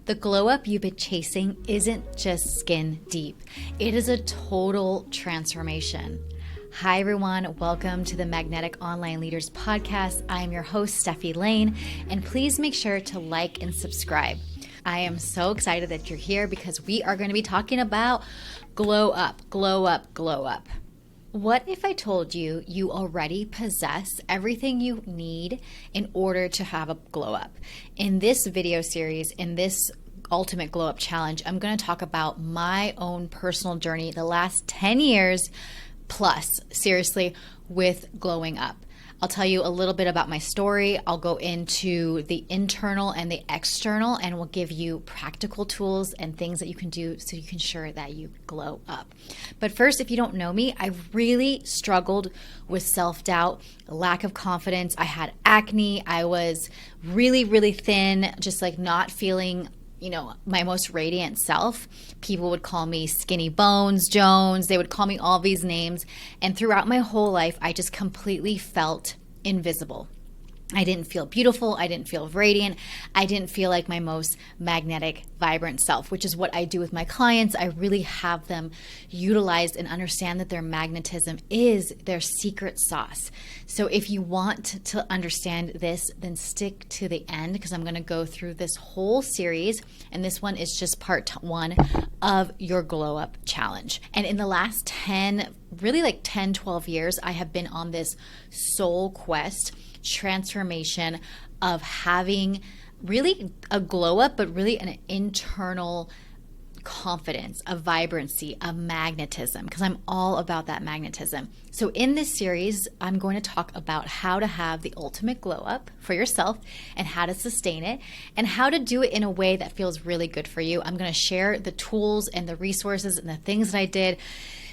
The glow up you've been chasing isn't just skin deep. It is a total transformation. Hi everyone, welcome to the Magnetic Online Leaders Podcast. I am your host, Stefi Lane, and please make sure to like and subscribe. I am so excited that you're here because we are going to be talking about glow up, glow up, glow up. What if I told you you already possess everything you need in order to have a glow up? In this video series, in this Ultimate Glow Up Challenge, I'm going to talk about my own personal journey, the last 10 years plus, seriously, with glowing up. I'll tell you a little bit about my story. I'll go into the internal and the external, and we'll give you practical tools and things that you can do so you can ensure that you glow up. But first, if you don't know me, I really struggled with self-doubt, lack of confidence. I had acne. I was really, really thin, just like not feeling my most radiant self. People would call me Skinny Bones Jones. They would call me all these names. And throughout my whole life, I just completely felt invisible. I didn't feel beautiful. I didn't feel radiant. I didn't feel like my most magnetic, vibrant self, which is what I do with my clients. I really have them utilize and understand that their magnetism is their secret sauce. So if you want to understand this, then stick to the end because I'm going to go through this whole series. And this one is just part one of your glow up challenge. And in the last 10, 12 years, I have been on this soul quest transformation of having really a glow up, but really an internal confidence, a vibrancy, a magnetism, because I'm all about that magnetism. So in this series, I'm going to talk about how to have the ultimate glow up for yourself and how to sustain it and how to do it in a way that feels really good for you. I'm going to share the tools and the resources and the things that I did.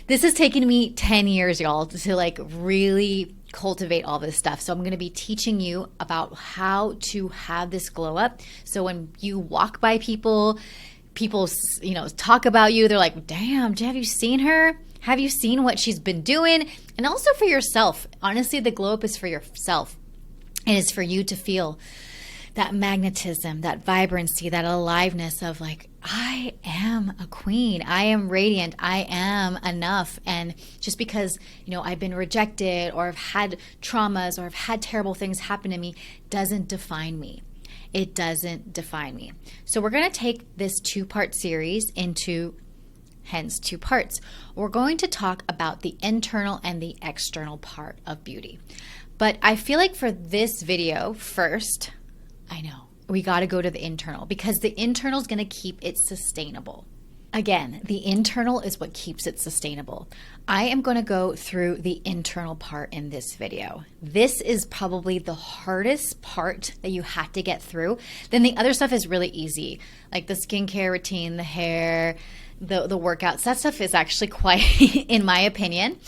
This has taken me 10 years, y'all, to really cultivate all this stuff. So I'm going to be teaching you about how to have this glow up. So when you walk by people talk about you, they're like, damn, have you seen her? Have you seen what she's been doing? And also for yourself. Honestly, the glow up is for yourself. It is for you to feel that magnetism, that vibrancy, that aliveness of I am a queen. I am radiant. I am enough. And just because, I've been rejected or I've had traumas or I've had terrible things happen to me doesn't define me. It doesn't define me. So we're going to take this two-part series into, hence, two parts. We're going to talk about the internal and the external part of beauty. But I feel like for this video first, I know, we got to go to the internal because the internal is going to keep it sustainable. Again, the internal is what keeps it sustainable. I am going to go through the internal part in this video. This is probably the hardest part that you have to get through. Then the other stuff is really easy, like the skincare routine, the hair, the workouts. That stuff is actually quite, in my opinion,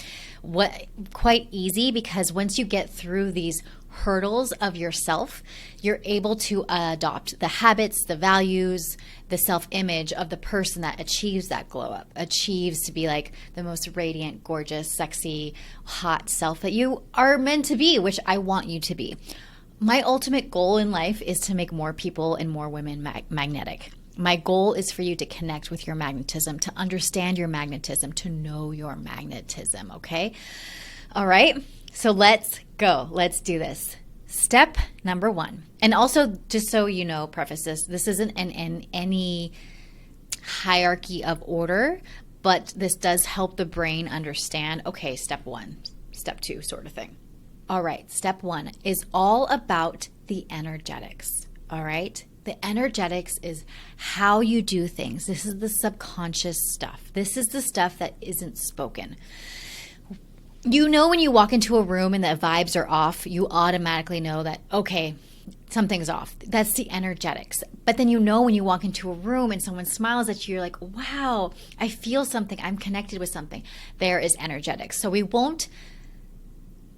quite easy because once you get through these hurdles of yourself, you're able to adopt the habits, the values, the self-image of the person that achieves that glow up, achieves to be like the most radiant, gorgeous, sexy, hot self that you are meant to be, which I want you to be. My ultimate goal in life is to make more people and more women magnetic. My goal is for you to connect with your magnetism, to understand your magnetism, to know your magnetism, okay? All right, so let's go. Let's do this. Step number one. And also, just so you know, preface this isn't in any hierarchy of order, but this does help the brain understand, okay, step one, step two sort of thing. All right, step one is all about the energetics, all right? The energetics is how you do things. This is the subconscious stuff. This is the stuff that isn't spoken. When you walk into a room and the vibes are off, you automatically know that, okay, something's off. That's the energetics. But then when you walk into a room and someone smiles at you, you're like, wow, I feel something. I'm connected with something. There is energetics. So we won't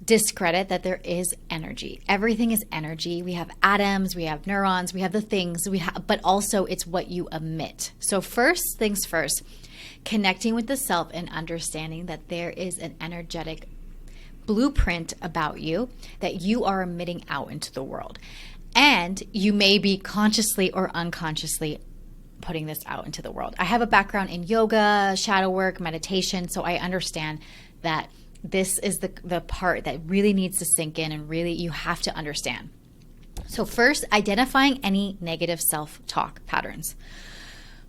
discredit that there is energy. Everything is energy. We have atoms, we have neurons, we have the things but also it's what you emit. So first things first, connecting with the self and understanding that there is an energetic blueprint about you that you are emitting out into the world. And you may be consciously or unconsciously putting this out into the world. I have a background in yoga, shadow work, meditation, so I understand that this is the part that really needs to sink in and really you have to understand. So first, identifying any negative self-talk patterns.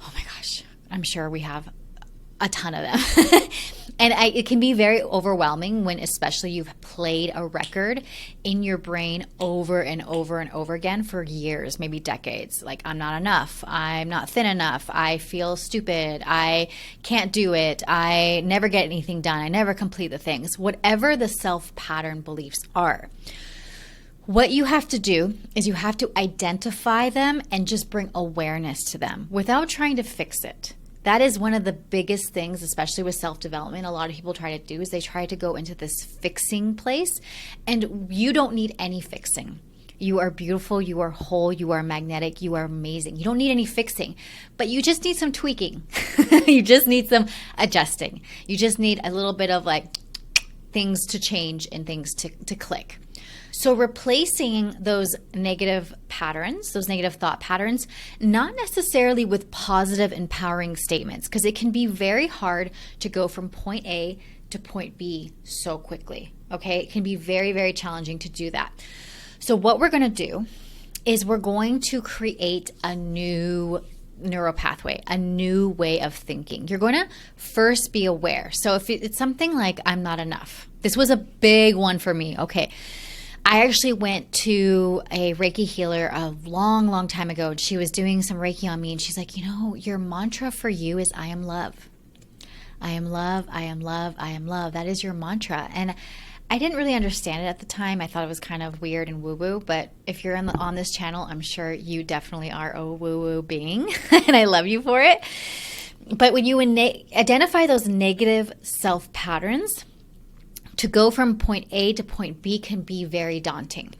Oh my gosh, I'm sure we have a ton of them. And it can be very overwhelming when especially you've played a record in your brain over and over and over again for years, maybe decades. Like, I'm not enough. I'm not thin enough. I feel stupid. I can't do it. I never get anything done. I never complete the things. Whatever the self-pattern beliefs are. What you have to do is you have to identify them and just bring awareness to them without trying to fix it. That is one of the biggest things, especially with self-development, a lot of people try to do is they try to go into this fixing place, and you don't need any fixing. You are beautiful, you are whole, you are magnetic, you are amazing. You don't need any fixing, but you just need some tweaking. You just need some adjusting. You just need a little bit of like things to change and things to click. So replacing those negative patterns, those negative thought patterns, not necessarily with positive, empowering statements, because it can be very hard to go from point A to point B so quickly, okay? It can be very, very challenging to do that. So what we're going to do is we're going to create a new neural pathway, a new way of thinking. You're going to first be aware. So if it's something like, I'm not enough. This was a big one for me, okay? I actually went to a Reiki healer a long, long time ago. She was doing some Reiki on me and she's like, your mantra for you is I am love. I am love, I am love, I am love. That is your mantra. And I didn't really understand it at the time. I thought it was kind of weird and woo-woo, but if you're on this channel, I'm sure you definitely are a woo-woo being and I love you for it. But when you identify those negative self-patterns, to go from point A to point B can be very daunting.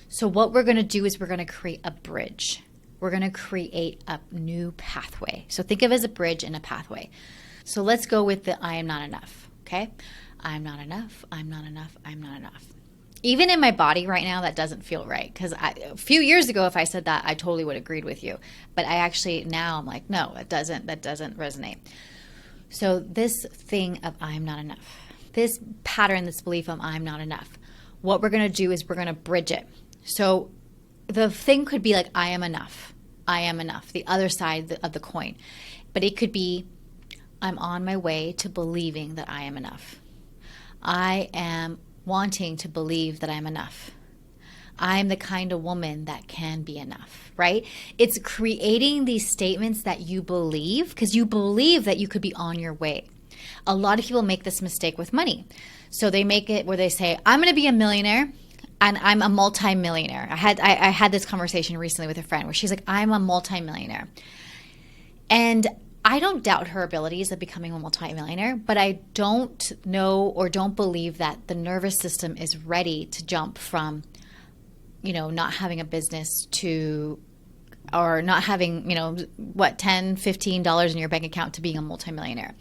So what we're going to do is we're going to create a bridge. We're going to create a new pathway. So think of it as a bridge and a pathway. So let's go with the I am not enough, okay? I'm not enough, I'm not enough, I'm not enough. Even in my body right now, that doesn't feel right. Because a few years ago, if I said that, I totally would have agreed with you. But I actually, now I'm like, no, that doesn't resonate. So this thing of I am not enough. This pattern, this belief of I'm not enough, what we're going to do is we're going to bridge it. So the thing could be like, I am enough, the other side of the coin. But it could be, I'm on my way to believing that I am enough. I am wanting to believe that I'm enough. I'm the kind of woman that can be enough, right? It's creating these statements that you believe because you believe that you could be on your way. A lot of people make this mistake with money. So they make it where they say, I'm going to be a millionaire and I'm a multimillionaire. I had this conversation recently with a friend where she's like, I'm a multimillionaire. And I don't doubt her abilities of becoming a multimillionaire, but I don't know or don't believe that the nervous system is ready to jump from, not having a business to or not having, $10, $15 in your bank account to being a multimillionaire.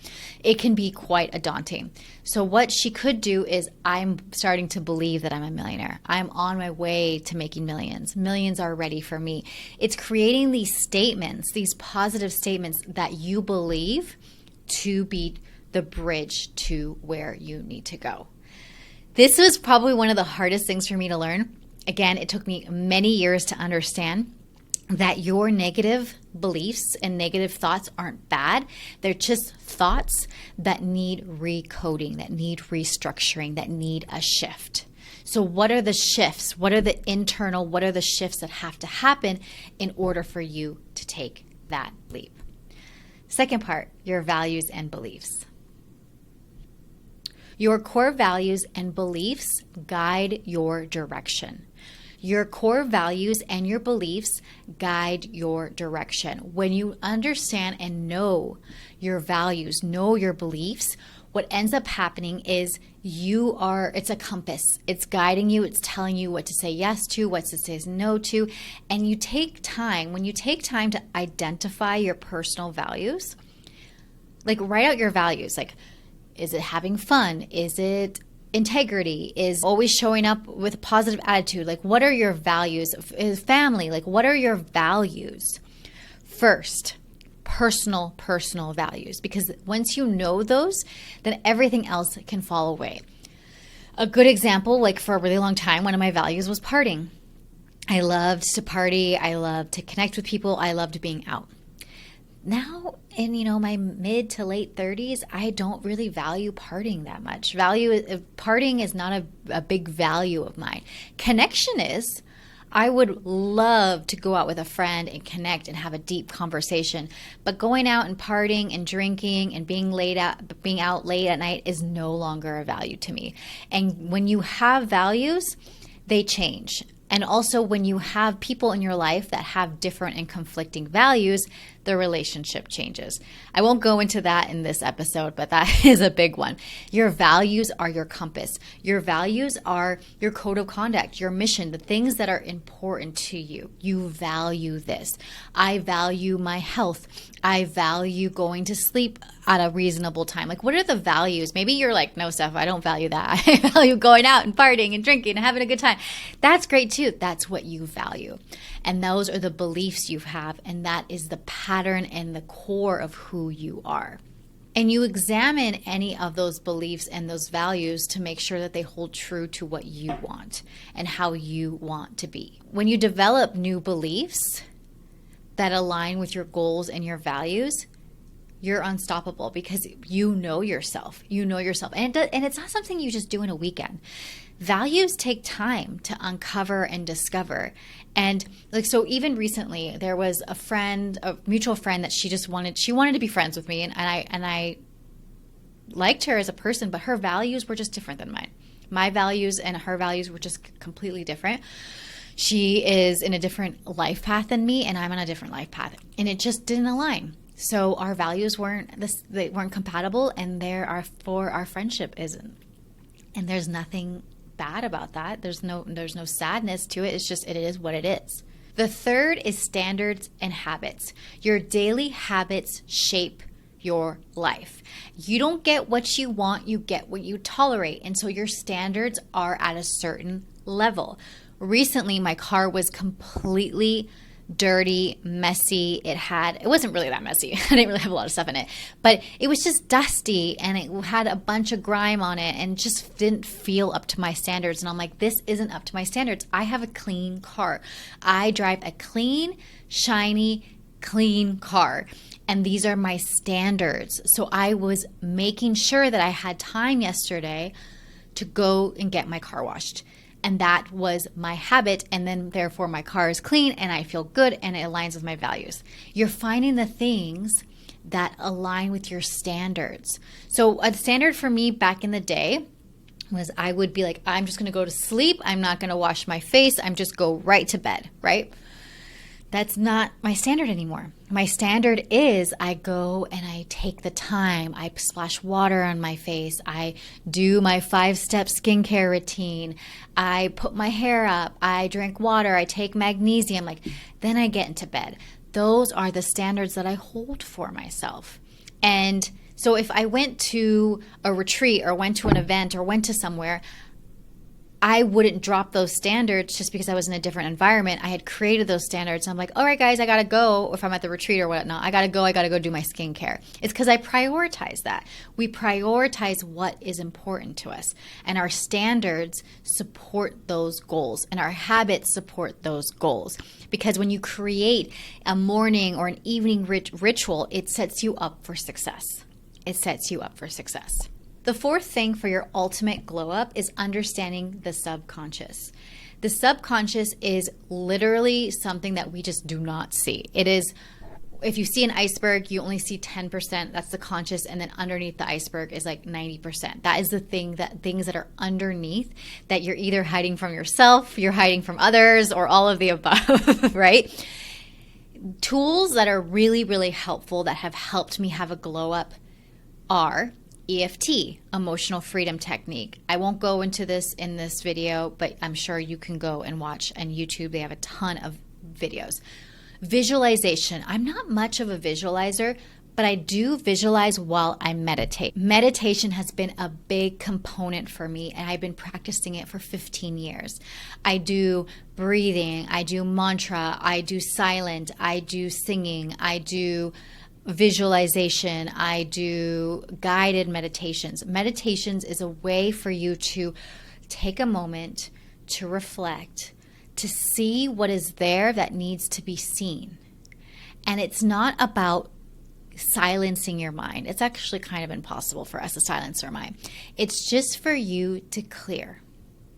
It can be quite a daunting. So what she could do is I'm starting to believe that I'm a millionaire. I'm on my way to making millions. Millions are ready for me. It's creating these statements, these positive statements that you believe to be the bridge to where you need to go. This was probably one of the hardest things for me to learn. Again, it took me many years to understand that your negative beliefs and negative thoughts aren't bad. They're just thoughts that need recoding, that need restructuring, that need a shift. So what are the shifts? What are the shifts that have to happen in order for you to take that leap? Second part, your values and beliefs. Your core values and beliefs guide your direction. Your core values and your beliefs guide your direction. When you understand and know your values, know your beliefs, what ends up happening is it's a compass. It's guiding you. It's telling you what to say yes to, what to say no to. And when you take time to identify your personal values, like write out your values, like, is it having fun? Is it integrity? Is always showing up with a positive attitude? Like, what are your values? Is family? Like, what are your values? First, personal values, because once you know those, then everything else can fall away. A good example, like for a really long time, one of my values was partying. I loved to party. I loved to connect with people. I loved being out. Now in, my mid to late 30s, I don't really value partying that much. Partying is not a big value of mine. Connection is. I would love to go out with a friend and connect and have a deep conversation, but going out and partying and drinking and being out late at night is no longer a value to me. And when you have values, they change. And also when you have people in your life that have different and conflicting values, the relationship changes. I won't go into that in this episode, but that is a big one. Your values are your compass. Your values are your code of conduct, your mission, the things that are important to you. You value this. I value my health. I value going to sleep at a reasonable time. Like, what are the values? Maybe you're like, no, Steph, I don't value that. I value going out and partying and drinking and having a good time. That's great too. That's what you value. And those are the beliefs you have. And that is the pattern and the core of who you are. And you examine any of those beliefs and those values to make sure that they hold true to what you want and how you want to be. When you develop new beliefs that align with your goals and your values, you're unstoppable because you know yourself. You know yourself. And it's not something you just do in a weekend. Values take time to uncover and discover. And so even recently there was a mutual friend that she wanted to be friends with me. And I liked her as a person, but her values were just different than mine. My values and her values were just completely different. She is in a different life path than me, and I'm on a different life path. And it just didn't align. So our values weren't compatible, and therefore our friendship isn't. And there's nothing bad about that. There's no sadness to it. It's just, it is what it is. The third is standards and habits. Your daily habits shape your life. You don't get what you want, you get what you tolerate. And so your standards are at a certain level. Recently, my car was completely dirty, messy. It wasn't really that messy. I didn't really have a lot of stuff in it, but it was just dusty and it had a bunch of grime on it and just didn't feel up to my standards. And I'm like, this isn't up to my standards. I have a clean car. I drive a clean, shiny, clean car. And these are my standards. So I was making sure that I had time yesterday to go and get my car washed. And that was my habit. And then therefore my car is clean and I feel good and it aligns with my values. You're finding the things that align with your standards. So a standard for me back in the day was I would be like, I'm just going to go to sleep. I'm not going to wash my face. I'm just go right to bed, right? That's not my standard anymore. My standard is I go and I take the time. I splash water on my face. I do my 5-step skincare routine. I put my hair up. I drink water. I take magnesium. Then I get into bed. Those are the standards that I hold for myself. And so if I went to a retreat or went to an event or went to somewhere, I wouldn't drop those standards just because I was in a different environment. I had created those standards. I'm like, all right, guys, I got to go. If I'm at the retreat or whatnot, I got to go do my skincare. It's because I prioritize that. We prioritize what is important to us. And our standards support those goals. And our habits support those goals. Because when you create a morning or an evening ritual, it sets you up for success. It sets you up for success. The fourth thing for your ultimate glow up is understanding the subconscious. The subconscious is literally something that we just do not see. It is, if you see an iceberg, you only see 10%. That's the conscious. And then underneath the iceberg is like 90%. That is the things that are underneath that you're either hiding from yourself, you're hiding from others, or all of the above, right? Tools that are really, really helpful that have helped me have a glow up are EFT, emotional freedom technique. I won't go into this in this video, but I'm sure you can go and watch on YouTube. They have a ton of videos. Visualization. I'm not much of a visualizer, but I do visualize while I meditate. Meditation has been a big component for me, and I've been practicing it for 15 years. I do breathing, I do mantra, I do silent, I do singing, I do visualization. I do guided meditations. Meditations is a way for you to take a moment to reflect, to see what is there that needs to be seen. And it's not about silencing your mind. It's actually kind of impossible for us to silence our mind. It's just for you to clear,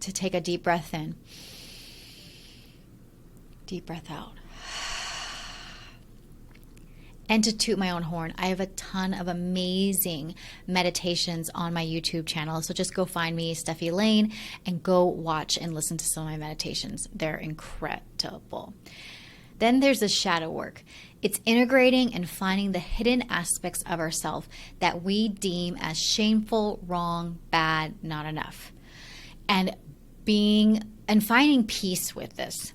to take a deep breath in, deep breath out. And to toot my own horn, I have a ton of amazing meditations on my YouTube channel. So just go find me, Stefi Lane, and go watch and listen to some of my meditations. They're incredible. Then there's the shadow work. It's integrating and finding the hidden aspects of ourselves that we deem as shameful, wrong, bad, not enough. And finding peace with this.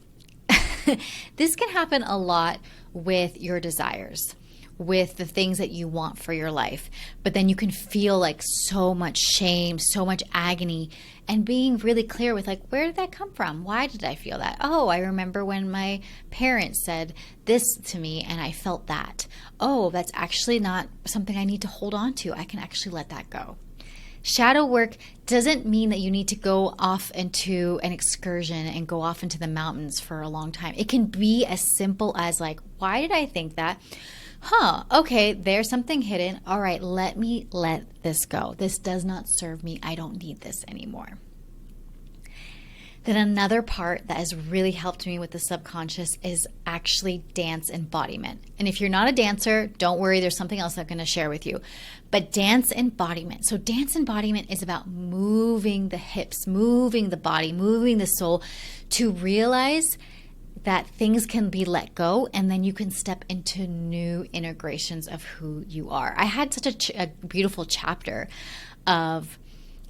This can happen a lot with your desires, with the things that you want for your life. But then you can feel like so much shame, so much agony, and being really clear with like, where did that come from? Why did I feel that? Oh, I remember when my parents said this to me and I felt that. Oh, that's actually not something I need to hold on to. I can actually let that go. Shadow work doesn't mean that you need to go off into an excursion and go off into the mountains for a long time. It can be as simple as like, why did I think that? Okay, there's something hidden. All right, let me let this go. This does not serve me. I don't need this anymore. Then another part that has really helped me with the subconscious is actually dance embodiment. And if you're not a dancer, don't worry, there's something else I'm going to share with you. But dance embodiment. So dance embodiment is about moving the hips, moving the body, moving the soul to realize that things can be let go and then you can step into new integrations of who you are. I had such a beautiful chapter of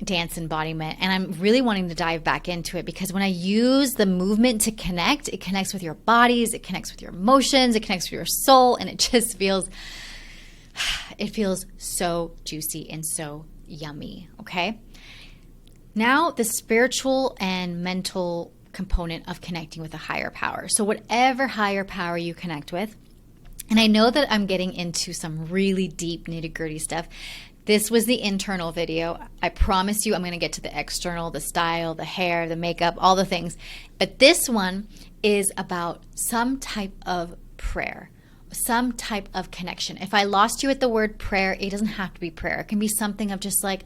dance embodiment, and I'm really wanting to dive back into it because when I use the movement to connect, it connects with your bodies, it connects with your emotions, it connects with your soul, and it just feels so juicy and so yummy, okay? Now, the spiritual and mental component of connecting with a higher power. So whatever higher power you connect with, and I know that I'm getting into some really deep nitty-gritty stuff. This was the internal video. I promise you I'm going to get to the external, the style, the hair, the makeup, all the things. But this one is about some type of prayer, some type of connection. If I lost you at the word prayer, it doesn't have to be prayer. It can be something of just like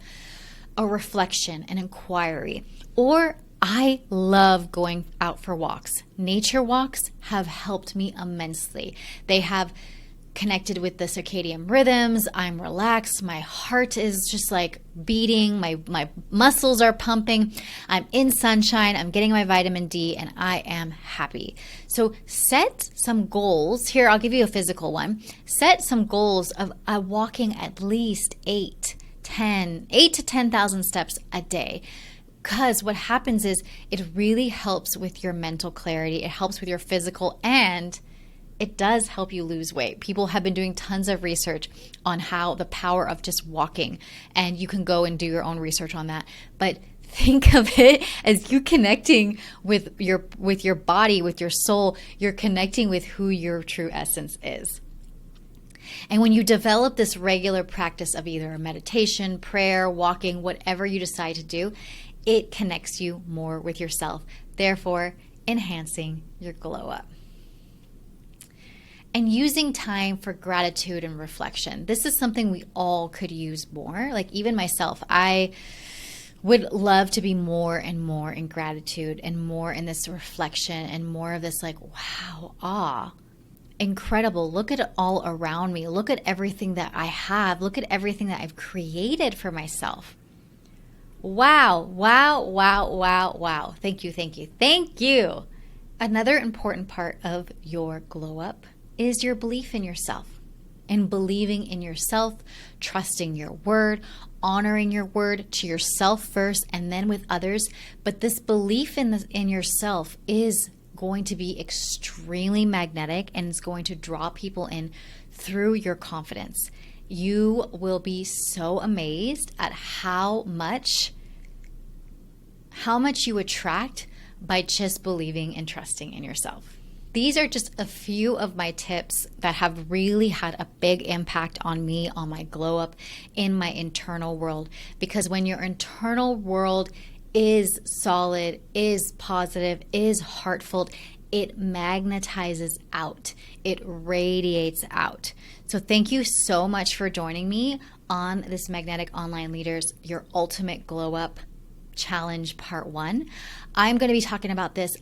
a reflection, an inquiry. Or I love going out for walks. Nature walks have helped me immensely. They have connected with the circadian rhythms. I'm relaxed. My heart is just like beating. My muscles are pumping. I'm in sunshine. I'm getting my vitamin D and I am happy. So set some goals. Here, I'll give you a physical one. Set some goals of walking at least 8 to 10,000 steps a day. Because what happens is it really helps with your mental clarity. It helps with your physical, and it does help you lose weight. People have been doing tons of research on how the power of just walking, and you can go and do your own research on that. But think of it as you connecting with your body, with your soul. You're connecting with who your true essence is. And when you develop this regular practice of either meditation, prayer, walking, whatever you decide to do, it connects you more with yourself, therefore enhancing your glow up. And using time for gratitude and reflection. This is something we all could use more. Like even myself, I would love to be more and more in gratitude and more in this reflection and more of this like, wow, awe, incredible. Look at it all around me. Look at everything that I have. Look at everything that I've created for myself. Wow, wow, wow, wow, wow. Thank you, thank you, thank you. Another important part of your glow up is your belief in yourself and believing in yourself, trusting your word, honoring your word to yourself first and then with others. But this belief in yourself is going to be extremely magnetic and it's going to draw people in through your confidence. You will be so amazed at how much you attract by just believing and trusting in yourself. These are just a few of my tips that have really had a big impact on me, on my glow up in my internal world. Because when your internal world is solid, is positive, is heartfelt, it magnetizes out, it radiates out. So thank you so much for joining me on this Magnetic Online Leaders, Your Ultimate Glow Up Challenge Part 1. I'm going to be talking about this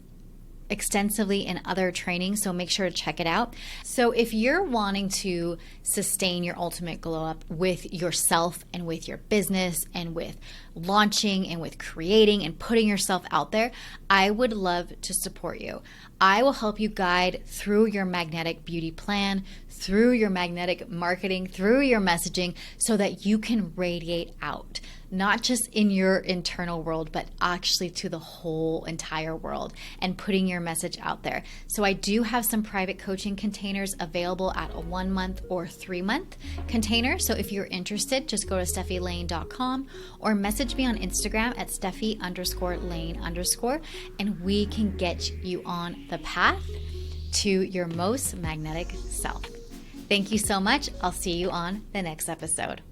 extensively in other trainings, so make sure to check it out. So if you're wanting to sustain your ultimate glow up with yourself and with your business and with launching and with creating and putting yourself out there, I would love to support you. I will help you guide through your magnetic beauty plan, through your magnetic marketing, through your messaging, so that you can radiate out, not just in your internal world, but actually to the whole entire world and putting your message out there. So I do have some private coaching containers available at a 1 month or 3 month container. So if you're interested, just go to stefilane.com or message me on Instagram at Stefi_Lane_, and we can get you on the path to your most magnetic self. Thank you so much. I'll see you on the next episode.